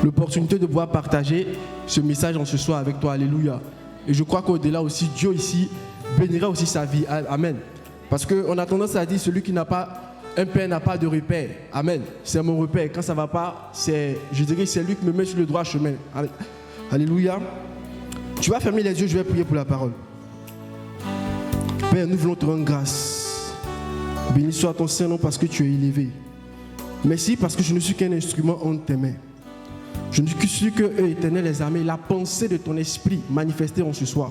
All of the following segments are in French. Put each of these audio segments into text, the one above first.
l'opportunité de pouvoir partager ce message en ce soir avec toi. Alléluia. Et je crois qu'au-delà aussi, Dieu ici bénira aussi sa vie. Amen. Parce qu'on a tendance à dire, celui qui n'a pas un père n'a pas de repère. Amen. C'est mon repère. Quand ça ne va pas, je dirais c'est lui qui me met sur le droit chemin. Alléluia. Tu vas fermer les yeux, je vais prier pour la parole. Père, nous voulons te rendre grâce. Béni soit ton Saint-Nom parce que tu es élevé. Merci parce que je ne suis qu'un instrument entre tes mains. Je ne suis que, Éternel, les armées, la pensée de ton esprit manifestée en ce soir.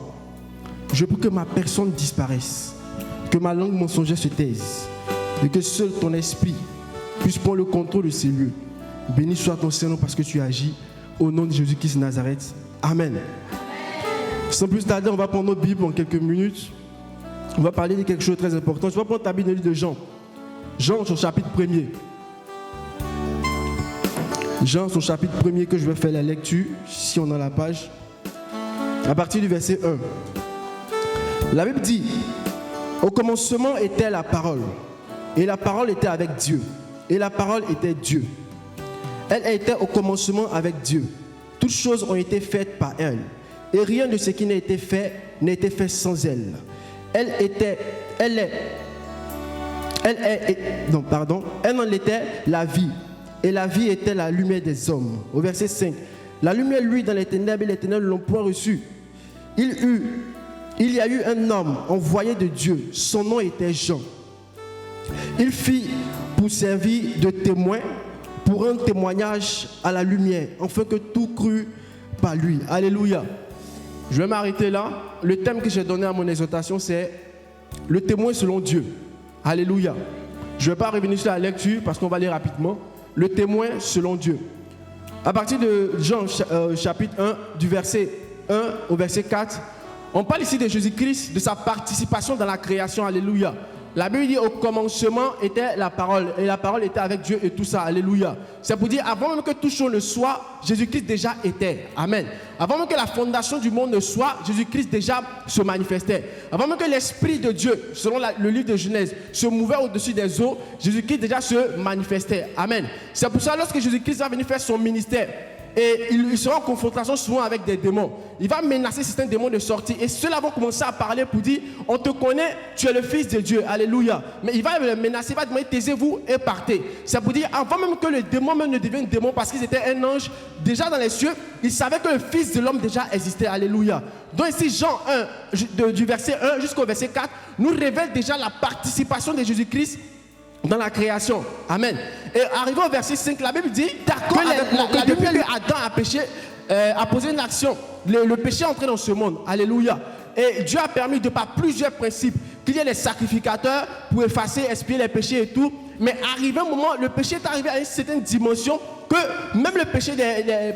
Je prie que ma personne disparaisse, que ma langue mensongère se taise, et que seul ton esprit puisse prendre le contrôle de ces lieux. Béni soit ton Saint-Nom parce que tu agis. Au nom de Jésus-Christ de Nazareth. Amen. Sans plus tarder, on va prendre notre Bible en quelques minutes. On va parler de quelque chose de très important. Je vais prendre ta Bible dans le livre de Jean. Jean, son chapitre 1er. Jean, son chapitre 1er, que je vais faire la lecture, si on a la page. À partir du verset 1. La Bible dit, au commencement était la parole. Et la parole était avec Dieu. Et la parole était Dieu. Elle était au commencement avec Dieu. Toutes choses ont été faites par elle. Et rien de ce qui n'a été fait sans elle. Elle en était la vie. Et la vie était la lumière des hommes. Au verset 5. La lumière, lui, dans les ténèbres, et les ténèbres ne l'ont point reçue. Il y a eu un homme envoyé de Dieu. Son nom était Jean. Il fit pour servir de témoin, pour un témoignage à la lumière, afin que tout crût par lui. Alléluia. Je vais m'arrêter là. Le thème que j'ai donné à mon exhortation, c'est le témoin selon Dieu. Alléluia. Je ne vais pas revenir sur la lecture parce qu'on va lire rapidement. Le témoin selon Dieu. À partir de Jean chapitre 1, du verset 1 au verset 4, on parle ici de Jésus-Christ, de sa participation dans la création. Alléluia. La Bible dit au commencement était la parole et la parole était avec Dieu et tout ça. Alléluia. C'est pour dire avant même que tout chose ne soit, Jésus-Christ déjà était. Amen. Avant même que la fondation du monde ne soit, Jésus-Christ déjà se manifestait. Avant même que l'Esprit de Dieu, selon le livre de Genèse, se mouvait au-dessus des eaux, Jésus-Christ déjà se manifestait. Amen. C'est pour ça lorsque Jésus-Christ va venir faire son ministère, et il sera en confrontation souvent avec des démons. Il va menacer certains démons de sortir. Et ceux-là vont commencer à parler pour dire, on te connaît, tu es le Fils de Dieu. Alléluia. Mais il va les menacer, il va demander, taisez-vous et partez. C'est pour dire, avant même que le démon même ne devienne démon, parce qu'ils étaient un ange, déjà dans les cieux, ils savaient que le Fils de l'homme déjà existait. Alléluia. Donc ici, Jean 1, du verset 1 jusqu'au verset 4, nous révèle déjà la participation de Jésus-Christ dans la création. Amen. Et arrivé au verset 5, la Bible dit que depuis que Adam a péché, a posé une action, le péché est entré dans ce monde. Alléluia. Et Dieu a permis de par plusieurs principes qu'il y ait les sacrificateurs pour effacer, expier les péchés et tout. Mais arrivé un moment, le péché est arrivé à une certaine dimension que même le péché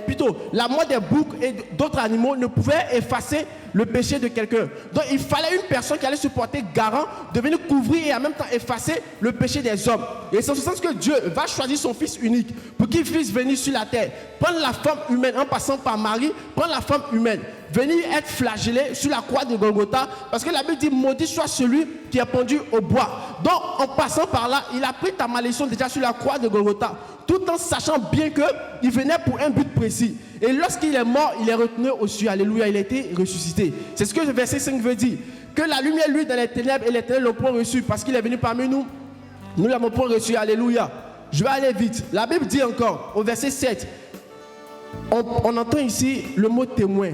plutôt la mort des boucs et d'autres animaux ne pouvait effacer le péché de quelqu'un. Donc il fallait une personne qui allait se porter garant, de venir couvrir et en même temps effacer le péché des hommes. Et c'est en ce sens que Dieu va choisir son Fils unique pour qu'il puisse venir sur la terre, prendre la forme humaine en passant par Marie, prendre la forme humaine, venir être flagellé sur la croix de Golgotha, parce que la Bible dit maudit soit celui qui est pendu au bois. Donc en passant par là, il a pris ta malédiction déjà sur la croix de Golgotha, tout en sachant bien qu'il venait pour un but précis. Et lorsqu'il est mort, il est retenu aux cieux. Alléluia, il a été ressuscité. C'est ce que le verset 5 veut dire. Que la lumière, lui, dans les ténèbres, et les ténèbres l'ont point reçu, parce qu'il est venu parmi nous. Nous ne l'avons point reçu. Alléluia. Je vais aller vite. La Bible dit encore, au verset 7, on entend ici le mot témoin.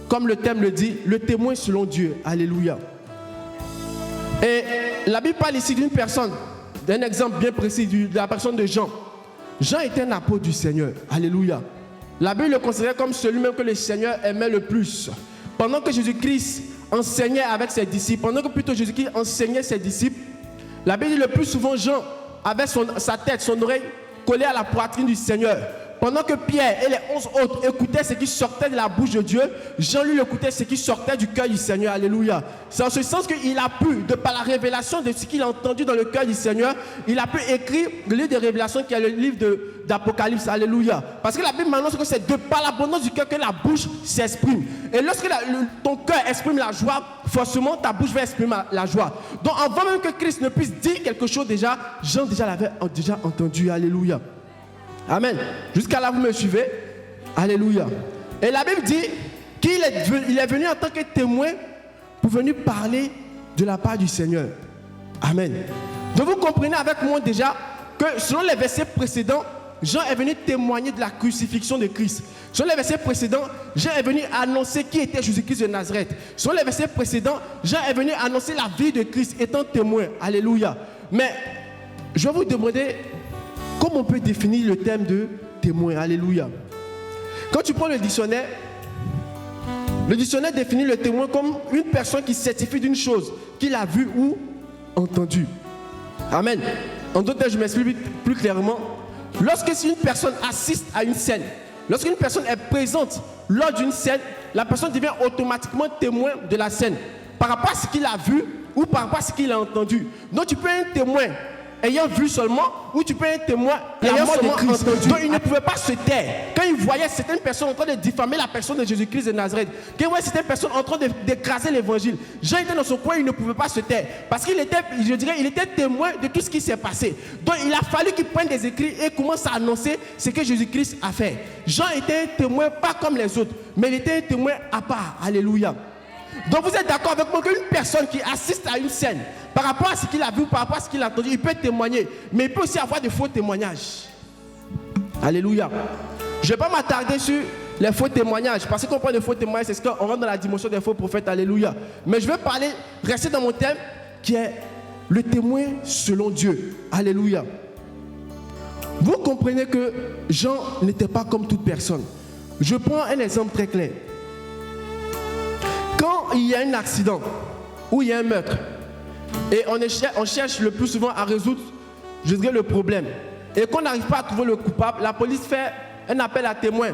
Comme le thème le dit, le témoin selon Dieu. Alléluia. Et la Bible parle ici d'une personne, d'un exemple bien précis de la personne de Jean. Jean était un apôtre du Seigneur. Alléluia. La Bible le considérait comme celui-même que le Seigneur aimait le plus. Pendant que Jésus-Christ enseignait avec ses disciples, pendant que plutôt Jésus-Christ enseignait ses disciples, la Bible dit le plus souvent Jean avait sa tête, son oreille collée à la poitrine du Seigneur. Pendant que Pierre et les 11 autres écoutaient ce qui sortait de la bouche de Dieu, Jean lui écoutait ce qui sortait du cœur du Seigneur. Alléluia. C'est en ce sens qu'il a pu, de par la révélation de ce qu'il a entendu dans le cœur du Seigneur, il a pu écrire le livre de Révélation qui est le livre d'Apocalypse. Alléluia. Parce que la Bible m'annonce que c'est de par l'abondance du cœur que la bouche s'exprime. Et lorsque ton cœur exprime la joie, forcément ta bouche va exprimer la joie. Donc avant même que Christ ne puisse dire quelque chose déjà, Jean déjà l'avait déjà entendu. Alléluia. Amen. Jusqu'à là, vous me suivez. Alléluia. Et la Bible dit qu'il est venu en tant que témoin pour venir parler de la part du Seigneur. Amen. Donc vous comprenez avec moi déjà que selon les versets précédents, Jean est venu témoigner de la crucifixion de Christ. Selon les versets précédents, Jean est venu annoncer qui était Jésus-Christ de Nazareth. Selon les versets précédents, Jean est venu annoncer la vie de Christ étant témoin. Alléluia. Mais je vais vous demander comment on peut définir le terme de témoin. Alléluia. Quand tu prends le dictionnaire définit le témoin comme une personne qui certifie d'une chose qu'il a vue ou entendue. Amen. En d'autres termes, je m'explique plus clairement. Lorsque une personne assiste à une scène, lorsqu'une personne est présente lors d'une scène, la personne devient automatiquement témoin de la scène par rapport à ce qu'il a vu ou par rapport à ce qu'il a entendu. Donc tu peux être un témoin ayant vu seulement, ou tu peux être témoin ayant seulement entendu. Donc il ne pouvait pas se taire. Quand il voyait certaines personnes en train de diffamer la personne de Jésus-Christ de Nazareth, quand il voyait certaines personnes en train d'écraser l'évangile, Jean était dans son coin, il ne pouvait pas se taire. Parce qu'il était, je dirais, il était témoin de tout ce qui s'est passé. Donc il a fallu qu'il prenne des écrits et commence à annoncer ce que Jésus-Christ a fait. Jean était un témoin pas comme les autres, mais il était un témoin à part. Alléluia. Donc vous êtes d'accord avec moi qu'une personne qui assiste à une scène, par rapport à ce qu'il a vu, par rapport à ce qu'il a entendu, il peut témoigner, mais il peut aussi avoir de faux témoignages. Alléluia. Je ne vais pas m'attarder sur les faux témoignages, parce qu'on parle de faux témoignages, c'est ce qu'on rentre dans la dimension des faux prophètes. Alléluia. Mais je vais rester dans mon thème qui est le témoin selon Dieu. Alléluia. Vous comprenez que Jean n'était pas comme toute personne. Je prends un exemple très clair. Quand il y a un accident ou il y a un meurtre, et on cherche le plus souvent à résoudre, je dirais, le problème, et qu'on n'arrive pas à trouver le coupable, la police fait un appel à témoins,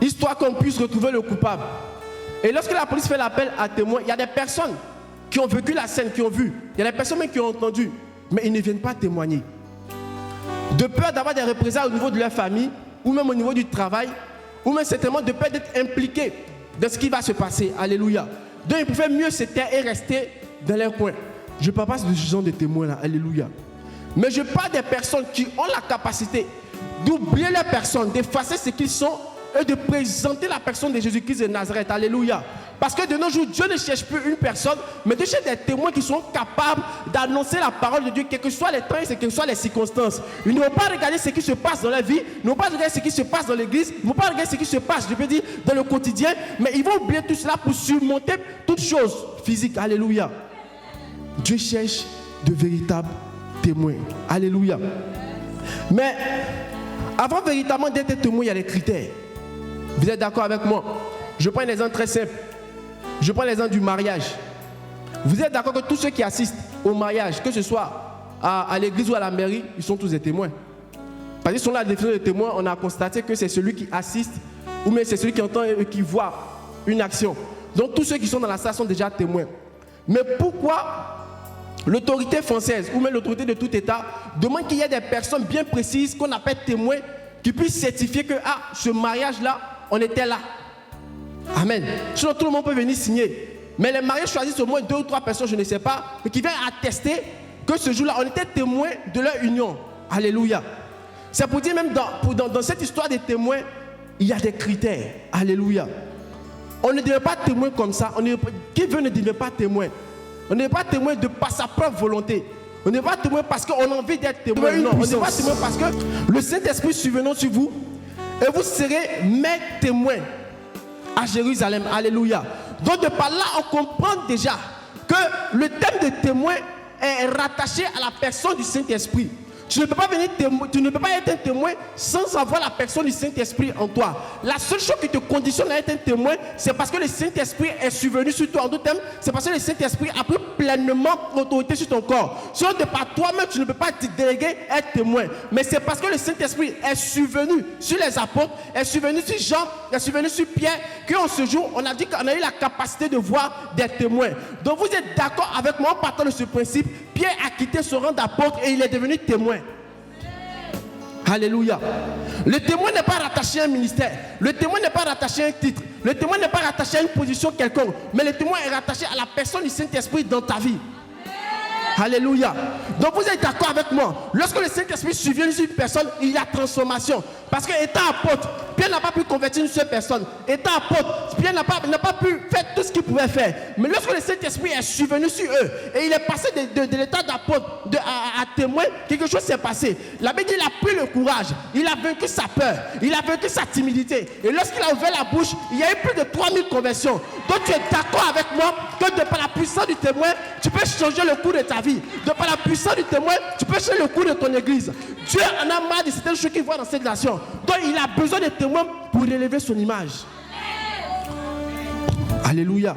histoire qu'on puisse retrouver le coupable. Et lorsque la police fait l'appel à témoins, il y a des personnes qui ont vécu la scène, qui ont vu, il y a des personnes même qui ont entendu, mais ils ne viennent pas témoigner. De peur d'avoir des représailles au niveau de leur famille, ou même au niveau du travail, ou même certainement de peur d'être impliqués de ce qui va se passer. Alléluia. Donc ils pouvaient mieux se taire et rester dans leur coin. Je ne parle pas de ce genre de témoins là. Alléluia. Mais je parle des personnes qui ont la capacité d'oublier les personnes, d'effacer ce qu'ils sont et de présenter la personne de Jésus-Christ de Nazareth. Alléluia. Parce que de nos jours, Dieu ne cherche plus une personne, mais Dieu cherche des témoins qui sont capables d'annoncer la parole de Dieu, quels que soient les temps et quelles que soient les circonstances. Ils ne vont pas regarder ce qui se passe dans la vie, ils ne vont pas regarder ce qui se passe dans l'église, ils ne vont pas regarder ce qui se passe, je peux dire, dans le quotidien, mais ils vont oublier tout cela pour surmonter toutes choses physiques. Alléluia. Dieu cherche de véritables témoins. Alléluia. Mais avant véritablement d'être témoin, il y a des critères. Vous êtes d'accord avec moi? Je prends un exemple très simple. Je prends l'exemple du mariage. Vous êtes d'accord que tous ceux qui assistent au mariage, que ce soit à l'église ou à la mairie, ils sont tous des témoins. Parce qu'ils sont là, la définition de témoin, on a constaté que c'est celui qui assiste ou même c'est celui qui entend et qui voit une action. Donc tous ceux qui sont dans la salle sont déjà témoins. Mais pourquoi l'autorité française ou même l'autorité de tout État demande qu'il y ait des personnes bien précises qu'on appelle témoins qui puissent certifier que ce mariage-là, on était là. Amen. Sinon, tout le monde peut venir signer. Mais les mariés choisissent au moins 2 ou 3 personnes, je ne sais pas, mais qui viennent attester que ce jour-là, on était témoins de leur union. Alléluia. C'est pour dire même dans cette histoire des témoins, il y a des critères. Alléluia. On ne devient pas témoin comme ça. Qui veut ne devient pas témoin. On n'est pas témoin par sa propre volonté. On n'est pas témoin parce qu'on a envie d'être témoin. Non, on n'est pas témoin parce que le Saint-Esprit survenant sur vous et vous serez mes témoins à Jérusalem. Alléluia. Donc de par là, on comprend déjà que le thème de témoin est rattaché à la personne du Saint-Esprit. Tu ne peux pas être un témoin sans avoir la personne du Saint-Esprit en toi. La seule chose qui te conditionne à être un témoin, c'est parce que le Saint-Esprit est survenu sur toi. En d'autres termes, c'est parce que le Saint-Esprit a pris pleinement l'autorité sur ton corps. Sinon, de par toi-même, tu ne peux pas te déléguer être témoin. Mais c'est parce que le Saint-Esprit est survenu sur les apôtres, est survenu sur Jean, est survenu sur Pierre, qu'en ce jour, on a dit qu'on a eu la capacité de voir des témoins. Donc vous êtes d'accord avec moi en partant de ce principe. Pierre a quitté son rang d'apôtre et il est devenu témoin. Alléluia. Le témoin n'est pas rattaché à un ministère. Le témoin n'est pas rattaché à un titre. Le témoin n'est pas rattaché à une position quelconque. Mais le témoin est rattaché à la personne du Saint-Esprit dans ta vie. Alléluia. Donc vous êtes d'accord avec moi. Lorsque le Saint-Esprit survient sur une personne, il y a transformation. Parce que étant apôtre, Pierre n'a pas pu convertir une seule personne. Étant apôtre, Pierre n'a pas pu faire tout ce qu'il pouvait faire. Mais lorsque le Saint-Esprit est survenu sur eux et il est passé de l'état d'apôtre à témoin, quelque chose s'est passé. La Bible dit qu'il a pris le courage, il a vaincu sa peur, il a vaincu sa timidité. Et lorsqu'il a ouvert la bouche, il y a eu plus de 3000 conversions. Donc tu es d'accord avec moi que de par la puissance du témoin, tu peux changer le cours de ta vie. De par la puissance du témoin, tu peux changer le cours de ton église. Dieu en a marre de certaines choses qu'il voit dans cette nation. Donc il a besoin de témoins pour élever son image. Alléluia.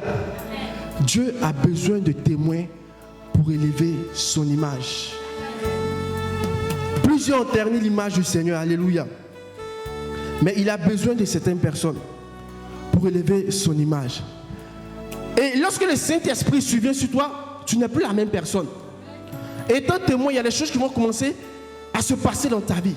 Dieu a besoin de témoins pour élever son image. Plusieurs ont terni l'image du Seigneur. Alléluia. Mais il a besoin de certaines personnes pour élever son image. Et lorsque le Saint-Esprit survient sur toi, tu n'es plus la même personne. Et étant témoin, il y a des choses qui vont commencer à se passer dans ta vie.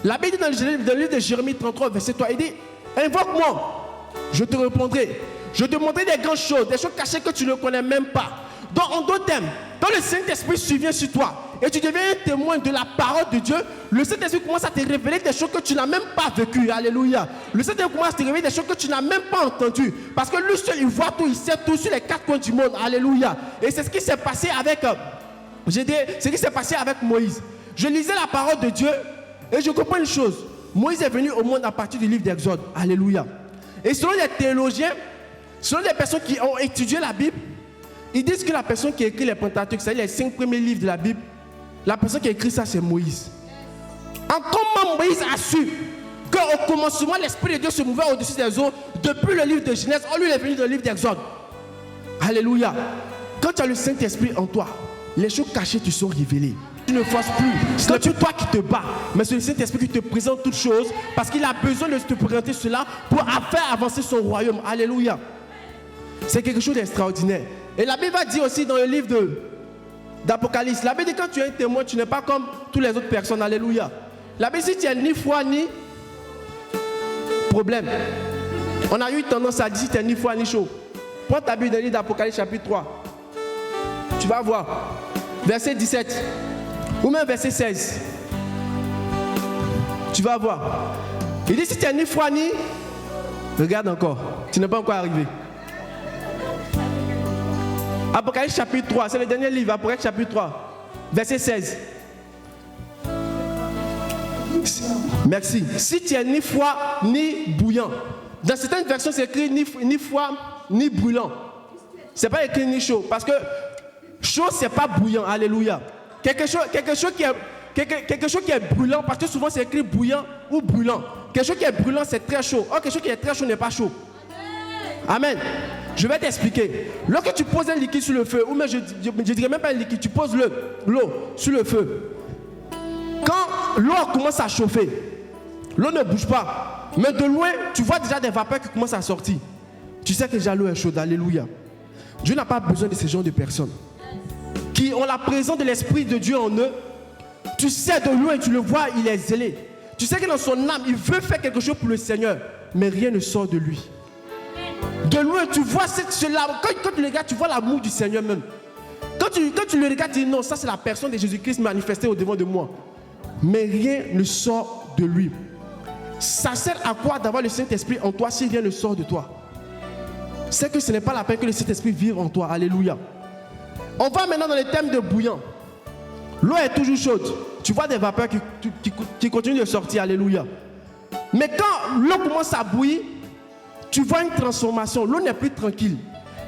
La Bible dit dans le livre de Jérémie 33, verset 3, il dit, invoque-moi, je te répondrai. Je te montrerai des grandes choses, des choses cachées que tu ne connais même pas. Donc en d'autres termes, quand le Saint-Esprit survient sur toi et tu deviens un témoin de la parole de Dieu, le Saint-Esprit commence à te révéler des choses que tu n'as même pas vécues. Alléluia. Le Saint-Esprit commence à te révéler des choses que tu n'as même pas entendues. Parce que lui seul, il voit tout, il sait tout sur les quatre coins du monde. Alléluia. Et c'est ce qui s'est passé avec, Moïse. Je lisais la parole de Dieu et je comprends une chose. Moïse est venu au monde à partir du livre d'Exode. Alléluia. Et selon les théologiens, selon les personnes qui ont étudié la Bible, ils disent que la personne qui a écrit les Pentateuques, c'est-à-dire les 5 premiers livres de la Bible, la personne qui a écrit ça, c'est Moïse. En comment Moïse a su qu'au commencement, l'Esprit de Dieu se mouvait au-dessus des eaux, depuis le livre de Genèse, on lui est venu dans le livre d'Exode. Alléluia. Quand tu as le Saint-Esprit en toi, les choses cachées te sont révélées. Tu ne forces plus. Ce n'est plus toi qui te bats, mais c'est le Saint-Esprit qui te présente toutes choses parce qu'il a besoin de te présenter cela pour faire avancer son royaume. Alléluia. C'est quelque chose d'extraordinaire. Et la Bible va dire aussi dans le livre d'Apocalypse, la Bible dit quand tu es un témoin, tu n'es pas comme toutes les autres personnes. Alléluia. La Bible dit tu n'as ni foi ni problème. On a eu tendance à dire si tu n'as ni foi ni chaud. Prends ta Bible dans le livre d'Apocalypse chapitre 3. Tu vas voir. Verset 17. Ou même verset 16. Tu vas voir. Il dit si tu n'as ni foi ni... Regarde encore. Tu n'es pas encore arrivé. Apocalypse chapitre 3, c'est le dernier livre, Apocalypse chapitre 3, verset 16. Merci. Si tu es ni froid ni bouillant. Dans certaines versions, c'est écrit ni froid ni brûlant. Ce n'est pas écrit ni chaud. Parce que chaud, ce n'est pas bouillant. Alléluia. Quelque chose qui est brûlant, parce que souvent c'est écrit bouillant ou brûlant. Quelque chose qui est brûlant, c'est très chaud. Or, quelque chose qui est très chaud n'est pas chaud. Amen. Je vais t'expliquer. Lorsque tu poses un liquide sur le feu, ou même je ne dirais même pas un liquide, tu poses l'eau sur le feu. Quand l'eau commence à chauffer, l'eau ne bouge pas. Mais de loin, tu vois déjà des vapeurs qui commencent à sortir. Tu sais que déjà l'eau est chaude. Alléluia. Dieu n'a pas besoin de ce genre de personnes qui ont la présence de l'Esprit de Dieu en eux. Tu sais de loin, tu le vois, il est zélé. Tu sais que dans son âme, il veut faire quelque chose pour le Seigneur, mais rien ne sort de lui. De loin, tu vois cela. Quand tu le regardes, tu vois l'amour du Seigneur même. Quand tu le regardes, tu dis non, ça c'est la personne de Jésus-Christ manifestée au devant de moi. Mais rien ne sort de lui. Ça sert à quoi d'avoir le Saint-Esprit en toi si rien ne sort de toi? C'est que ce n'est pas la peine que le Saint-Esprit vive en toi. Alléluia. On va maintenant dans le thème de bouillant. L'eau est toujours chaude. Tu vois des vapeurs qui continuent de sortir. Alléluia. Mais quand l'eau commence à bouillir, tu vois une transformation. L'eau n'est plus tranquille.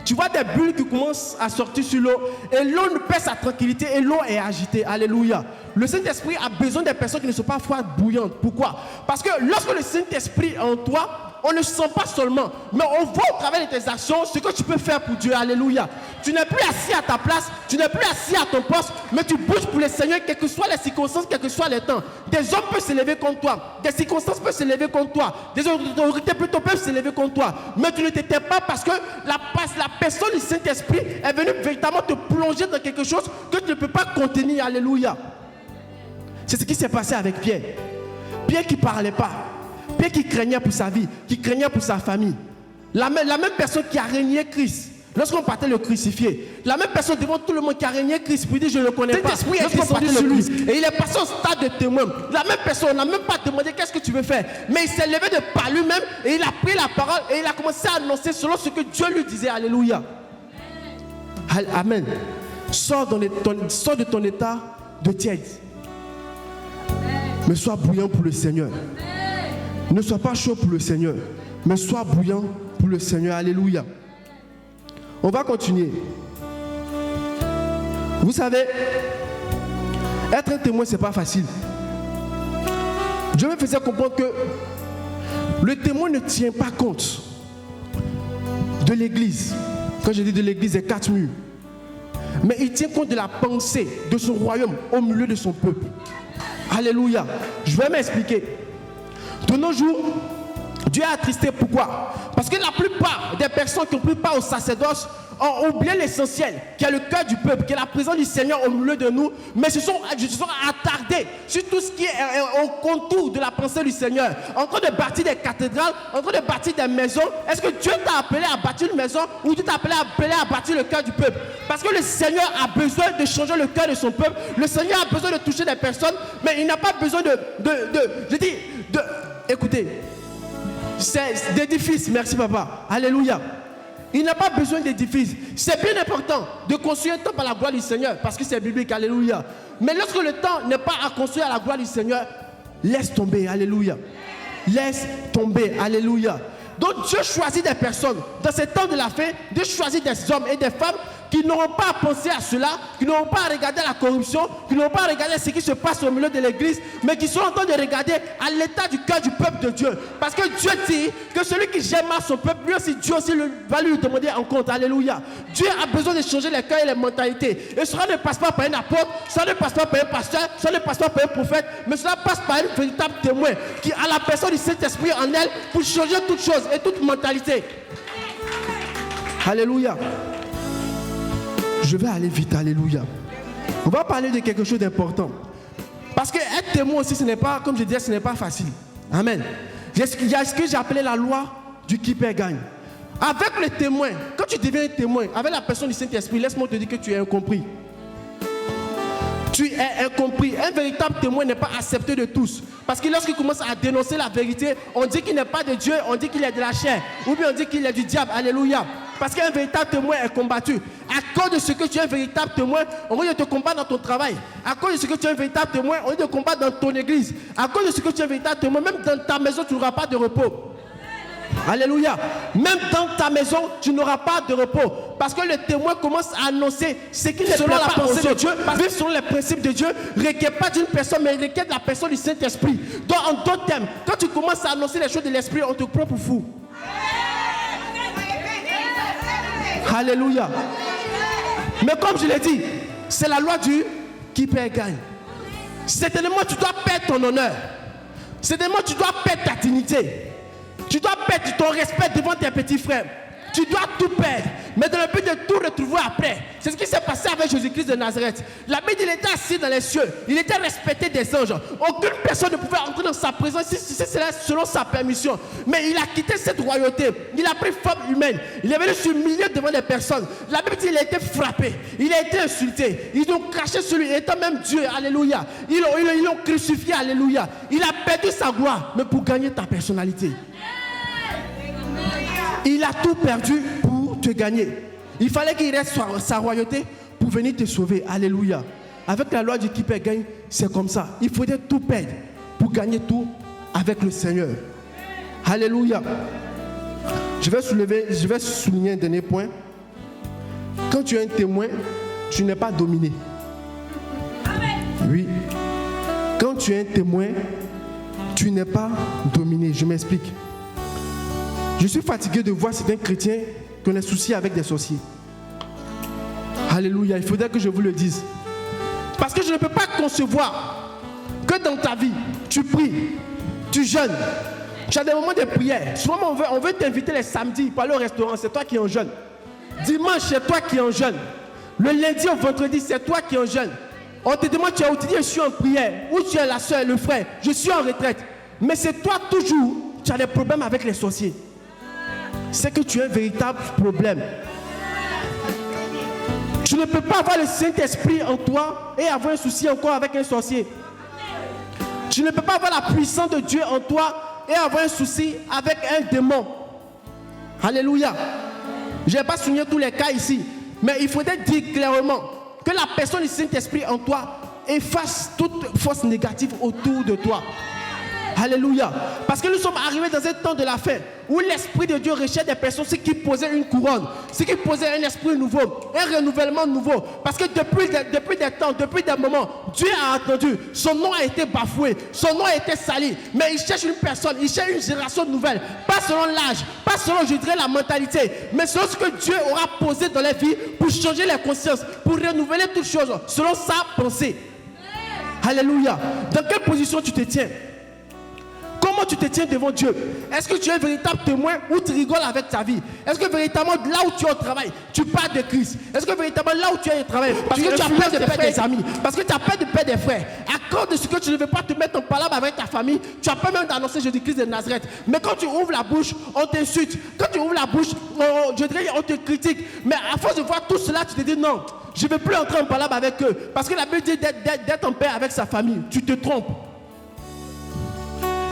Tu vois des bulles qui commencent à sortir sur l'eau. Et l'eau ne perd sa tranquillité et l'eau est agitée. Alléluia. Le Saint-Esprit a besoin des personnes qui ne sont pas froides, bouillantes. Pourquoi? Parce que lorsque le Saint-Esprit est en toi, on ne sent pas seulement, mais on voit au travers de tes actions ce que tu peux faire pour Dieu. Alléluia. Tu n'es plus assis à ta place, tu n'es plus assis à ton poste, mais tu bouges pour le Seigneur, quelles que soient les circonstances, quels que soient les temps. Des hommes peuvent s'élever contre toi, des circonstances peuvent s'élever contre toi, des autorités plutôt peuvent s'élever contre toi, mais tu ne t'étais pas parce que la personne du Saint-Esprit est venue véritablement te plonger dans quelque chose que tu ne peux pas contenir. Alléluia. C'est ce qui s'est passé avec Pierre. Pierre qui ne parlait pas. Pierre qui craignait pour sa vie, qui craignait pour sa famille. La même personne qui a régné Christ. Lorsqu'on partait le crucifier, la même personne devant tout le monde qui a régné Christ, puis dit je ne le connais pas. Lorsqu'on partait sur lui, et il est passé au stade de témoin. La même personne n'a même pas demandé qu'est-ce que tu veux faire. Mais il s'est levé de par lui-même et il a pris la parole et il a commencé à annoncer selon ce que Dieu lui disait. Alléluia. Amen. Sors de ton état de tiède. Mais sois bouillant pour le Seigneur. Ne sois pas chaud pour le Seigneur, mais sois bouillant pour le Seigneur. Alléluia. On va continuer. Vous savez, être un témoin, ce n'est pas facile. Dieu me faisait comprendre que le témoin ne tient pas compte de l'église. Quand je dis de l'église, c'est 4 murs. Mais il tient compte de la pensée de son royaume au milieu de son peuple. Alléluia. Je vais m'expliquer. De nos jours, Dieu est attristé. Pourquoi? Parce que la plupart des personnes qui ont pris part au sacerdoce ont oublié l'essentiel, qui est le cœur du peuple, qui est la présence du Seigneur au milieu de nous, mais se sont attardés sur tout ce qui est au contour de la pensée du Seigneur, en train de bâtir des cathédrales, en train de bâtir des maisons. Est-ce que Dieu t'a appelé à bâtir une maison ou Dieu t'a appelé à bâtir le cœur du peuple? Parce que le Seigneur a besoin de changer le cœur de son peuple, le Seigneur a besoin de toucher des personnes, mais il n'a pas besoin écoutez, c'est d'édifices. Merci papa. Alléluia. Il n'a pas besoin d'édifices. C'est bien important de construire un temple à la gloire du Seigneur, parce que c'est biblique. Alléluia. Mais lorsque le temps n'est pas à construire à la gloire du Seigneur, laisse tomber. Alléluia. Laisse tomber. Alléluia. Donc Dieu choisit des personnes dans ce temps de la fin. Dieu choisit des hommes et des femmes qui n'auront pas à penser à cela, qui n'auront pas à regarder la corruption, qui n'auront pas à regarder ce qui se passe au milieu de l'église, mais qui sont en train de regarder à l'état du cœur du peuple de Dieu. Parce que Dieu dit que celui qui gère mal son peuple, lui aussi, Dieu aussi va lui demander en compte. Alléluia. Dieu a besoin de changer les cœurs et les mentalités. Et cela ne passe pas par un apôtre, cela ne passe pas par un pasteur, cela ne passe pas par un prophète, mais cela passe par un véritable témoin qui a la personne du Saint-Esprit en elle pour changer toutes choses et toute mentalité. Alléluia. Je vais aller vite, alléluia. On va parler de quelque chose d'important. Parce que être témoin aussi, ce n'est pas, comme je disais, ce n'est pas facile. Amen. Il y a ce que j'ai appelé la loi du qui perd gagne. Avec le témoin, quand tu deviens un témoin, avec la personne du Saint-Esprit, laisse-moi te dire que tu es incompris. Tu es incompris. Un véritable témoin n'est pas accepté de tous. Parce que lorsqu'il commence à dénoncer la vérité, on dit qu'il n'est pas de Dieu, on dit qu'il est de la chair. Ou bien on dit qu'il est du diable. Alléluia. Parce qu'un véritable témoin est combattu. À cause de ce que tu es un véritable témoin, on va te combattre dans ton travail. À cause de ce que tu es un véritable témoin, on va te combattre dans ton église. À cause de ce que tu es un véritable témoin, même dans ta maison, tu n'auras pas de repos. Alléluia. Même dans ta maison, tu n'auras pas de repos. Parce que le témoin commence à annoncer ce qu'il est selon la pensée de Dieu, vivre selon les principes de Dieu, ne requiert pas d'une personne, mais requiert de la personne du Saint-Esprit. Donc, en d'autres termes, quand tu commences à annoncer les choses de l'Esprit, on te prend pour fou. Alléluia. Mais comme je l'ai dit, c'est la loi du qui perd gagne. Certainement, tu dois perdre ton honneur. Certainement, tu dois perdre ta dignité. Tu dois perdre ton respect devant tes petits frères. Tu dois tout perdre, mais dans le but de tout retrouver après. C'est ce qui s'est passé avec Jésus-Christ de Nazareth. La Bible, il était assis dans les cieux. Il était respecté des anges. Aucune personne ne pouvait entrer dans sa présence si c'est selon sa permission. Mais il a quitté cette royauté. Il a pris forme humaine. Il est venu sur le milieu devant des personnes. La Bible dit qu'il a été frappé. Il a été insulté. Ils ont craché sur lui, étant même Dieu. Alléluia. Ils l'ont crucifié. Alléluia. Il a perdu sa gloire, mais pour gagner ta personnalité. Il a tout perdu pour te gagner. Il fallait qu'il reste sa royauté pour venir te sauver. Alléluia. Avec la loi du qui perd gagne, c'est comme ça. Il faudrait tout perdre pour gagner tout avec le Seigneur. Alléluia. Je vais souligner un dernier point. Quand tu es un témoin, tu n'es pas dominé. Oui. Quand tu es un témoin, tu n'es pas dominé. Je m'explique. Je suis fatigué de voir certains chrétiens qui ont des soucis avec des sorciers. Alléluia, il faudrait que je vous le dise. Parce que je ne peux pas concevoir que dans ta vie, tu pries, tu jeûnes, tu as des moments de prière. Souvent, on veut t'inviter les samedis pour aller au restaurant, c'est toi qui es en jeûne. Dimanche, c'est toi qui es en jeûne. Le lundi au vendredi, c'est toi qui es en jeûne. On te demande, tu as où? Tu dis, je suis en prière. Ou tu es la soeur, le frère, je suis en retraite. Mais c'est toi toujours, tu as des problèmes avec les sorciers. C'est que tu as un véritable problème. Tu ne peux pas avoir le Saint-Esprit en toi et avoir un souci encore avec un sorcier. Tu ne peux pas avoir la puissance de Dieu en toi et avoir un souci avec un démon. Alléluia. Je ne vais pas souligner tous les cas ici, mais il faudrait dire clairement que la personne du Saint-Esprit en toi efface toute force négative autour de toi. Alléluia. Parce que nous sommes arrivés dans un temps de la fin où l'Esprit de Dieu recherche des personnes qui posaient une couronne, qui posaient un esprit nouveau, un renouvellement nouveau. Parce que depuis des temps, depuis des moments, Dieu a entendu, son nom a été bafoué, son nom a été sali. Mais il cherche une personne, il cherche une génération nouvelle. Pas selon l'âge, pas selon, je dirais, la mentalité, mais selon ce que Dieu aura posé dans les vies pour changer les consciences, pour renouveler toutes choses, selon sa pensée. Alléluia. Dans quelle position tu te tiens? Comment tu te tiens devant Dieu? Est-ce que tu es un véritable témoin ou tu rigoles avec ta vie? Est-ce que véritablement là où tu es au travail, tu parles de Christ? Est-ce que véritablement là où tu es au travail, parce que tu as peur de perdre des amis, parce que tu as peur de perdre des frères, à cause de ce que tu ne veux pas te mettre en palabre avec ta famille, tu as peur même d'annoncer Jésus-Christ de Nazareth. Mais quand tu ouvres la bouche, on t'insulte. Quand tu ouvres la bouche, je dirais, on te critique. Mais à force de voir tout cela, tu te dis non, je ne veux plus entrer en palabre avec eux. Parce que la Bible dit d'être en paix avec sa famille. Tu te trompes.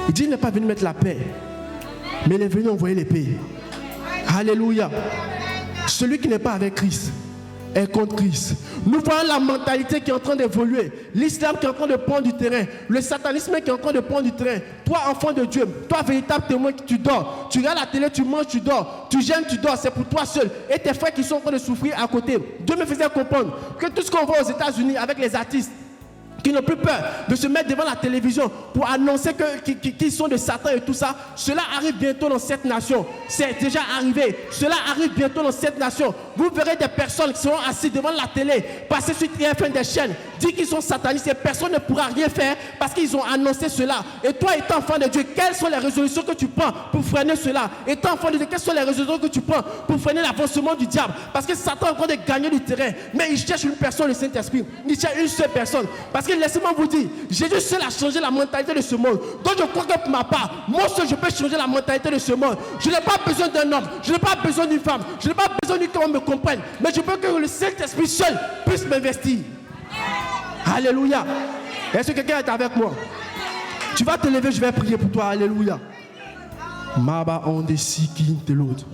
Il dit, il n'est pas venu mettre la paix, mais il est venu envoyer l'épée. Alléluia. Celui qui n'est pas avec Christ est contre Christ. Nous voyons la mentalité qui est en train d'évoluer. L'islam qui est en train de prendre du terrain. Le satanisme qui est en train de prendre du terrain. Toi, enfant de Dieu, toi, véritable témoin, tu dors. Tu regardes la télé, tu manges, tu dors. Tu gênes, tu dors. C'est pour toi seul. Et tes frères qui sont en train de souffrir à côté. Dieu me faisait comprendre que tout ce qu'on voit aux États-Unis avec les artistes, qui n'ont plus peur de se mettre devant la télévision pour annoncer qu'ils sont de Satan et tout ça, cela arrive bientôt dans cette nation. C'est déjà arrivé. Cela arrive bientôt dans cette nation. Vous verrez des personnes qui seront assises devant la télé, passer sur TF1 des chaînes, dire qu'ils sont satanistes et personne ne pourra rien faire parce qu'ils ont annoncé cela. Et toi, étant enfant de Dieu, quelles sont les résolutions que tu prends pour freiner cela? Étant enfant de Dieu, quelles sont les résolutions que tu prends pour freiner l'avancement du diable? Parce que Satan est en train de gagner du terrain, mais il cherche une personne, le Saint-Esprit. Il cherche une seule personne. Parce que laissez-moi vous dire, Jésus seul a changé la mentalité de ce monde. Donc je crois que pour ma part, moi seul je peux changer la mentalité de ce monde. Je n'ai pas besoin d'un homme, je n'ai pas besoin d'une femme, je n'ai pas besoin d'une qu'on me comprenne, mais je veux que le Saint-Esprit seul puisse m'investir. Alléluia. Est-ce que quelqu'un est avec moi? Tu vas te lever, je vais prier pour toi. Alléluia. Maba on décide qui te l'autre.